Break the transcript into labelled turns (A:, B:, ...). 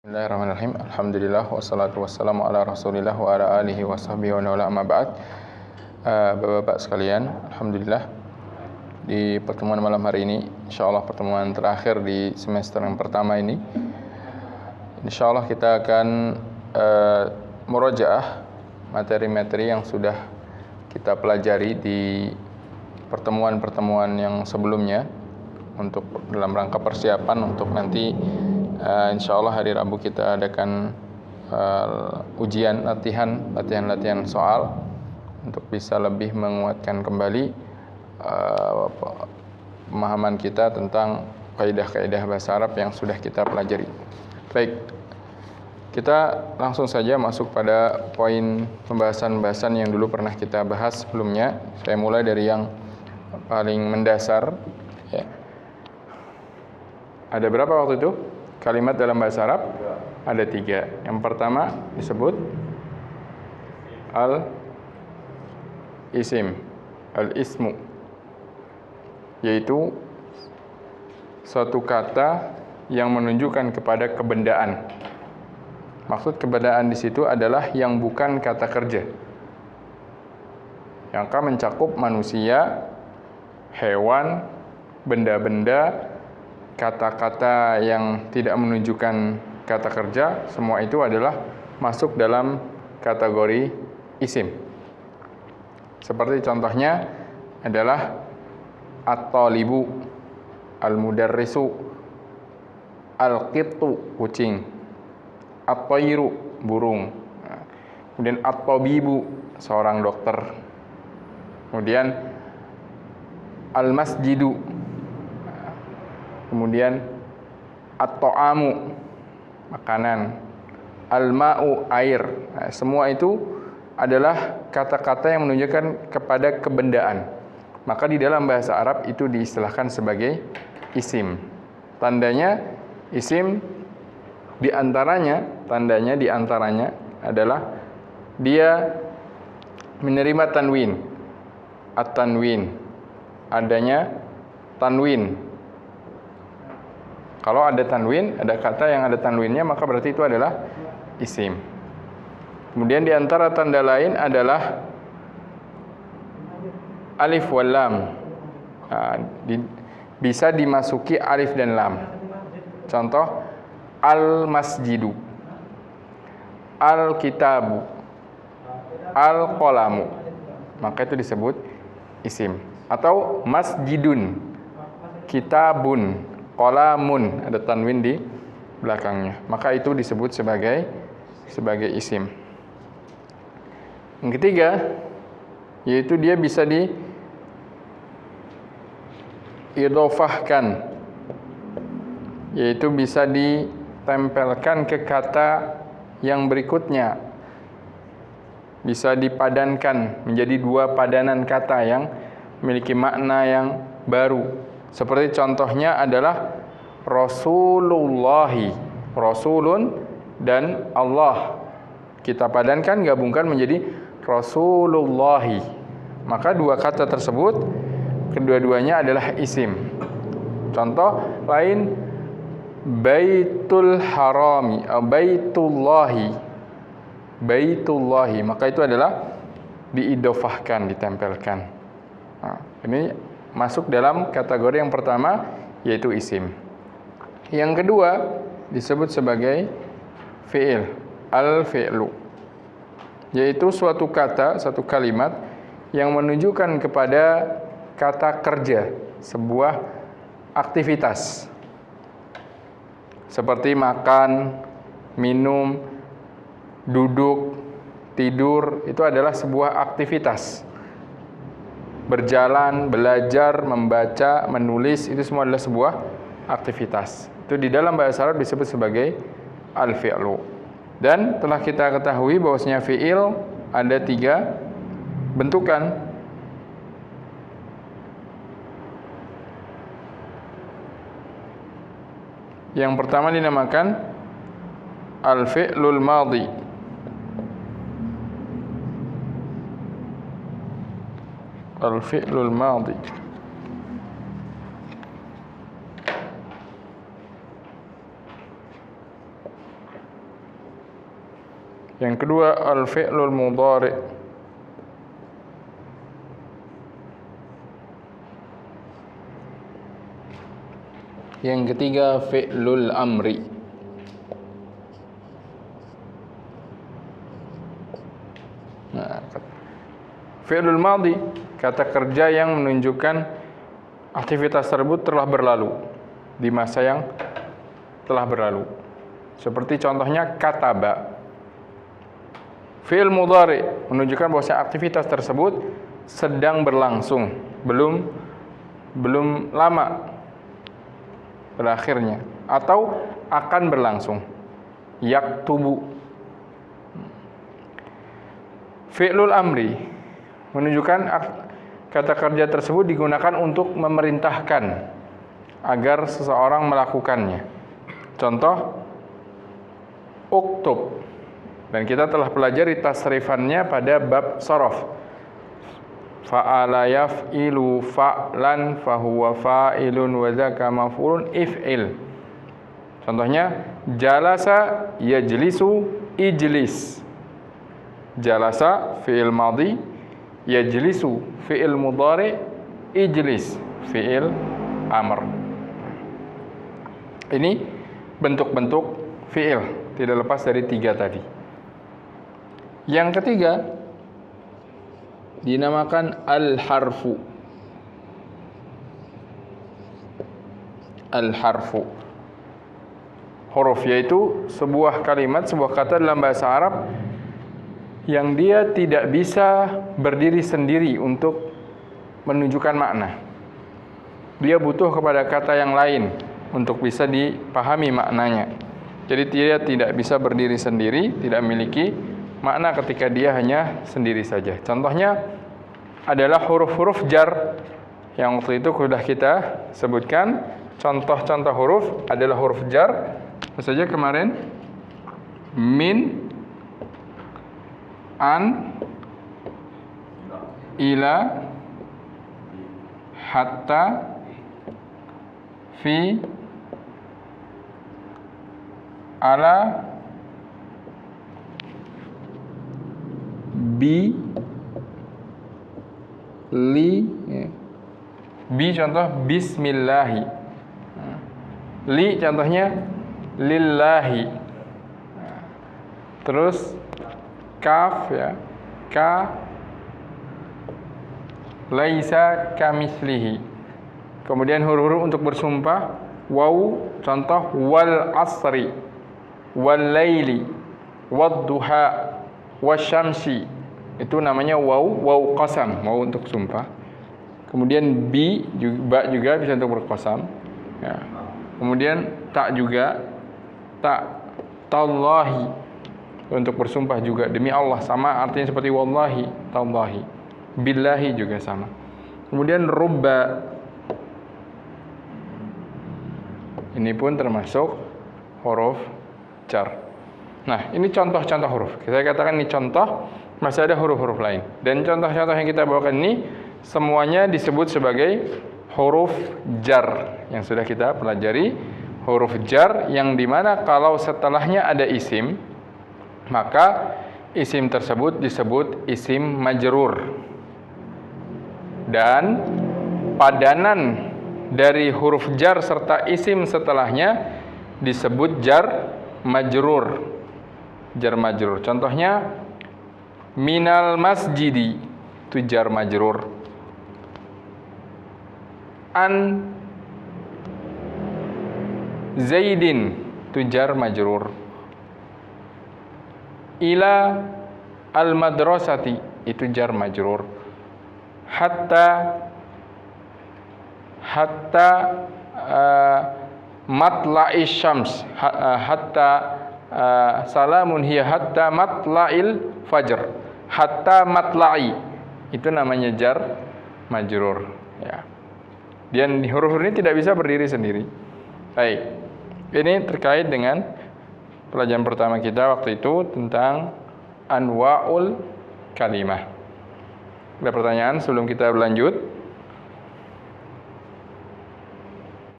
A: Bismillahirrahmanirrahim. Alhamdulillah wassalatu wassalamu ala Rasulillah wa ala alihi wa sahbihi wa ala amma ba'd. Bapak-bapak sekalian, alhamdulillah di pertemuan malam hari ini, insyaallah pertemuan terakhir di semester yang pertama ini, insyaallah kita akan murojaah materi-materi yang sudah kita pelajari di pertemuan-pertemuan yang sebelumnya untuk dalam rangka persiapan untuk nanti insyaallah hari Rabu kita adakan ujian latihan soal untuk bisa lebih menguatkan kembali pemahaman kita tentang kaidah-kaidah bahasa Arab yang sudah kita pelajari. Baik, kita langsung saja masuk pada poin pembahasan yang dulu pernah kita bahas sebelumnya. Saya mulai dari yang paling mendasar ya. Ada berapa waktu itu? Kalimat dalam bahasa Arab ada 3. Yang pertama disebut al-isim, al-ismu, yaitu suatu kata yang menunjukkan kepada kebendaan. Maksud kebendaan di situ adalah yang bukan kata kerja, yang akan mencakup manusia, hewan, benda-benda, kata-kata yang tidak menunjukkan kata kerja, semua itu adalah masuk dalam kategori isim. Seperti contohnya adalah at-talibu, al-mudarrisu, al-qittu, kucing, at-tayru, burung, kemudian at-tabibu, seorang dokter, kemudian al-masjidu, kemudian at-ta'amu, makanan, al-ma'u, air. Nah, semua itu adalah kata-kata yang menunjukkan kepada kebendaan. Maka di dalam bahasa Arab itu diistilahkan sebagai isim. Tandanya isim tandanya di antaranya adalah dia menerima tanwin, at-tanwin, adanya tanwin. Kalau ada tanwin, ada kata yang ada tanwinnya, maka berarti itu adalah isim. Kemudian di antara tanda lain adalah alif wal lam. Bisa dimasuki alif dan lam. Contoh al-masjidu, al-kitabu, al-qalamu. Maka itu disebut isim. Atau masjidun, kitabun, qalamun, ada tanwin di belakangnya. Maka itu disebut sebagai isim. Yang ketiga, yaitu dia bisa diidhofahkan, yaitu bisa ditempelkan ke kata yang berikutnya. Bisa dipadankan menjadi 2 padanan kata yang memiliki makna yang baru. Seperti contohnya adalah Rasulullahi, Rasulun dan Allah. Kita padankan, gabungkan menjadi Rasulullahi. Maka 2 kata tersebut kedua-duanya adalah isim. Contoh lain, Baitul Harami, Baitullahi, Baitullahi. Maka itu adalah diidhofahkan, ditempelkan. Nah, ini masuk dalam kategori yang pertama, yaitu isim. Yang kedua disebut sebagai fi'il, al-fi'lu, yaitu suatu kata, satu kalimat yang menunjukkan kepada kata kerja, sebuah aktivitas. Seperti makan, minum, duduk, tidur, itu adalah sebuah aktivitas. Berjalan, belajar, membaca, menulis, itu semua adalah sebuah aktivitas. Itu di dalam bahasa Arab disebut sebagai al-fi'lu. Dan telah kita ketahui bahwasanya fi'il ada 3 bentukan. Yang pertama dinamakan al-fi'lul madhi. Al-fi'lul madhi. Yang kedua al-fi'lul mudhari. Yang ketiga fi'lul amri. Nah, fi'lul madhi, kata kerja yang menunjukkan aktivitas tersebut telah berlalu di masa yang telah berlalu. Seperti contohnya kataba. Fi'il mudhari menunjukkan bahwa aktivitas tersebut sedang berlangsung, belum lama berakhirnya atau akan berlangsung. Yaktubu. Fi'lul amri menunjukkan kata kerja tersebut digunakan untuk memerintahkan agar seseorang melakukannya. Contoh uktub. Dan kita telah pelajari tasrifannya pada bab sorof. Fa'ala yaf'ilu fa'lan fahuwa fa'ilun wa dzaka maf'ulun if'il. Contohnya jalasa yajlisu ijlis. Jalasa fi'il madhi, yajlisu fi'il mudhari, ijlis fi'il amr. Ini bentuk-bentuk fi'il, tidak lepas dari 3 tadi. Yang ketiga dinamakan al-harfu. Al-harfu, huruf, yaitu sebuah kalimat, sebuah kata dalam bahasa Arab yang dia tidak bisa berdiri sendiri untuk menunjukkan makna. Dia butuh kepada kata yang lain untuk bisa dipahami maknanya. Jadi dia tidak bisa berdiri sendiri, tidak memiliki makna ketika dia hanya sendiri saja. Contohnya adalah huruf-huruf jar yang waktu itu sudah kita sebutkan. Contoh-contoh huruf adalah huruf jar. Misalnya kemarin min, an, ila, hatta, fi, ala, bi, li. Bi contoh bismillahi. Li contohnya lillahi. Terus kaf, ya, ka, laisa kamislihi. Kemudian huruf-huruf untuk bersumpah, waw contoh wal asri, wal laili, wad duha, wasyamsi. Itu namanya waw qasam, waw untuk sumpah. Kemudian ba juga bisa untuk berqasam, ya. Kemudian tak juga, tallahi untuk bersumpah juga, demi Allah, sama artinya seperti wallahi, tallahi. Billahi juga sama. Kemudian rubba, ini pun termasuk huruf jar. Nah, ini contoh-contoh huruf. Saya katakan ini contoh, masih ada huruf-huruf lain. Dan contoh-contoh yang kita bawakan ini semuanya disebut sebagai huruf jar yang sudah kita pelajari. Huruf jar yang dimana kalau setelahnya ada isim, maka isim tersebut disebut isim majrur. Dan padanan dari huruf jar serta isim setelahnya disebut jar majrur. Jar majrur. Contohnya minal masjidi, itu jar majrur. An zaidin, itu jar majrur. Ila al madrasati, itu jar majrur. Hatta matla'is syams, hatta salamun hiya hatta matla'il fajr. Hatta matla'i, itu namanya jar majrur, ya. Dan huruf ini tidak bisa berdiri sendiri. Baik, ini terkait dengan pelajaran pertama kita waktu itu tentang anwa'ul kalimah. Ada pertanyaan sebelum kita berlanjut?